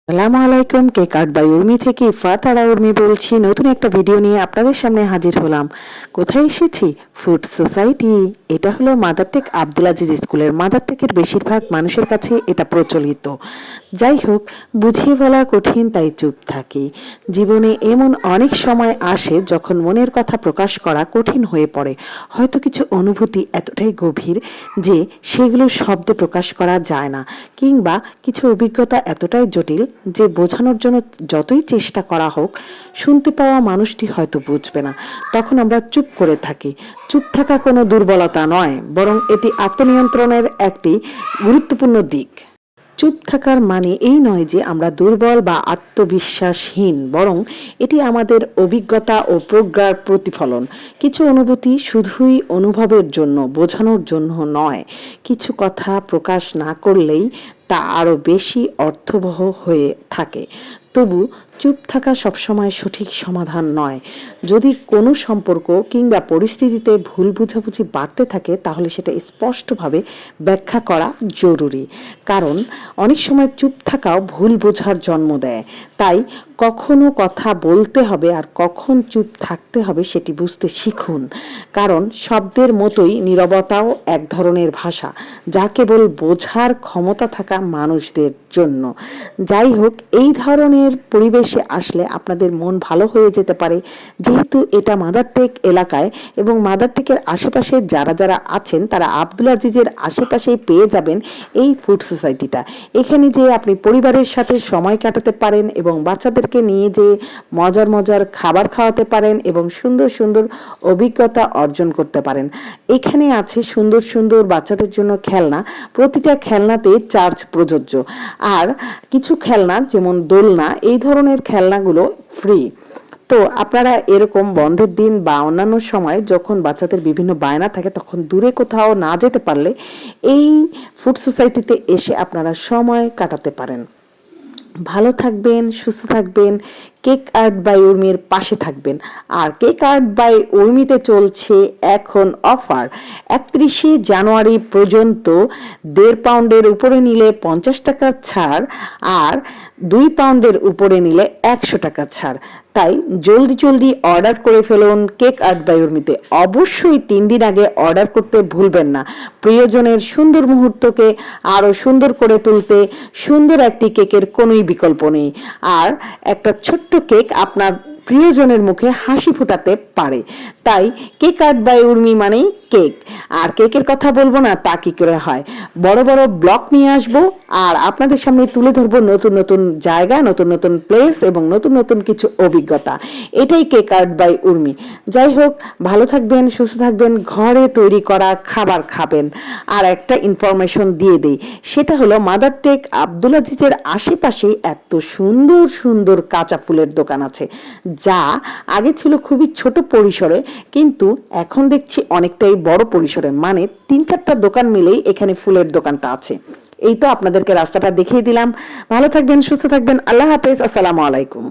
আসসালামু আলাইকুম। Cake art by Urmi থেকে ইফাত আর উর্মি বলছি। নতুন একটা ভিডিও নিয়ে আপনাদের সামনে হাজির হলাম। কোথায় এসেছি? Food society. এটা হলো মাদারটেক আব্দুল আজিজ স্কুলের। মাদারটেকের বেশিরভাগ মানুষের কাছে এটা প্রচলিত। যাই হোক, বুঝিয়ে বলা কঠিন তাই চুপ থাকি। জীবনে এমন অনেক সময় আসে যখন মনের কথা প্রকাশ করা কঠিন হয়ে পড়ে। হয়তো কিছু অনুভূতি এতটাই গভীর যে সেগুলো শব্দে প্রকাশ করা যায় না, কিংবা কিছু অভিজ্ঞতা এতটাই জটিল যে বোঝানোর জন্য যতই চেষ্টা করা হোক শুনতে পাওয়া মানুষটি হয়তো বুঝবে না। তখন আমরা চুপ করে থাকি। চুপ থাকা কোনো দুর্বলতা নয়, বরং এটি আত্মনিয়ন্ত্রণের একটি গুরুত্বপূর্ণ দিক। চুপ থাকার মানে এই নয় যে আমরা দুর্বল বা আত্মবিশ্বাসহীন, বরং এটি আমাদের অভিজ্ঞতা ও প্রজ্ঞার প্রতিফলন। কিছু অনুভূতি শুধুই অনুভবের জন্য, বোঝানোর জন্য নয়। কিছু কথা প্রকাশ না করলেই তা আরো বেশি অর্থবহ হয়ে থাকে। তবু চুপ থাকা সবসময় সঠিক সমাধান নয়। যদি কোনো সম্পর্ক কিংবা পরিস্থিতিতে ভুল বোঝাবুঝি বাড়তে থাকে, তাহলে সেটা স্পষ্টভাবে ব্যাখ্যা করা জরুরি। কারণ অনেক সময় চুপ থাকাও ভুল বোঝার জন্ম দেয়। তাই কখনো কথা বলতে হবে আর কখন চুপ থাকতে হবে সেটি বুঝতে শিখুন। কারণ শব্দের মতোই নীরবতাও এক ধরনের ভাষা, যা কেবল বোঝার ক্ষমতা থাকা মানুষদের জন্য। যাই হোক, এই ধরনের পরিবেশে আসলে আপনাদের মন ভালো হয়ে যেতে পারে, যেহেতু এটা মাদারটেক এলাকায় এবং মাদারটেকের আশেপাশে যারা যারা আছেন তারা আব্দুল আজিজের আশেপাশেই পেয়ে যাবেন এই ফুড সোসাইটিটা। এখানে যে আপনি পরিবারের সাথে সময় কাটাতে পারেন এবং বাচ্চাদেরকে নিয়ে যে মজার মজার খাবার খাওয়াতে পারেন এবং সুন্দর সুন্দর অভিজ্ঞতা অর্জন করতে পারেন। এখানে আছে সুন্দর সুন্দর বাচ্চাদের জন্য খেলনা। প্রতিটা খেলনাতে চার্জ প্রযোজ্য। আর কিছু খেলনা যেমন দোলনা, এই ধরনের খেলনাগুলো ফ্রি। তো আপনারা এরকম বন্ধের দিন বা অন্যান্য সময় যখন বাচ্চাদের বিভিন্ন বায়না থাকে, তখন দূরে কোথাও না যেতে পারলে এই ফুড সোসাইটিতে এসে আপনারা সময় কাটাতে পারেন। ভালো থাকবেন, সুস্থ থাকবেন। কেক আর্ট বাই উর্মির পাশে থাকবেন। আর কেক আর্ট বাই উর্মিতে চলছে এখন অফার। 31শে জানুয়ারি পর্যন্ত 1.5 পাউন্ডের উপরে নিলে 50 টাকা ছাড়, আর 2 পাউন্ডের উপরে নিলে 100 টাকা ছাড়। তাই জলদি জলদি অর্ডার করে ফেলুন কেক আর্ট বাই উর্মিতে। অবশ্যই 3 দিন আগে অর্ডার করতে ভুলবেন না। প্রিয়জনের সুন্দর মুহূর্তকে আরো সুন্দর করে তুলতে সুন্দর একটি কেকের কোনোই বিকল্প নেই। আর একটা ছোট্ট কেক আপনার প্রিয়জনের মুখে হাসি ফোটাতে পারে। তাই কেক আর্ট বাই উর্মি মানেই কেক। আর কেকের কথা বলবো না তা কি করে হয়। বড় বড় ব্লগ নিয়ে আসবো আর আপনাদের সামনে তুলে ধরবো নতুন নতুন জায়গা, নতুন নতুন প্লেস এবং নতুন নতুন কিছু অভিজ্ঞতা। এটাই কেক আর্ট বাই উর্মি। যাই হোক, ভালো থাকবেন, সুস্থ থাকবেন, ঘরে তৈরি করা খাবার খাবেন। আর একটা ইনফরমেশন দিয়ে দেই, সেটা হলো মাদারটেক আব্দুল আজিজের আশেপাশেই এত সুন্দর সুন্দর কাঁচা ফুলের দোকান আছে, যা আগে ছিল খুবই ছোট পরিসরে, কিন্তু এখন দেখছি অনেকটাই বড় পরিসরে। মানে 3-4টা দোকান মিলেই এখানে ফুলের দোকানটা আছে। এই তো আপনাদেরকে রাস্তাটা দেখিয়ে দিলাম। ভালো থাকবেন, সুস্থ থাকবেন। আল্লাহ হাফেজ। আসসালামু আলাইকুম।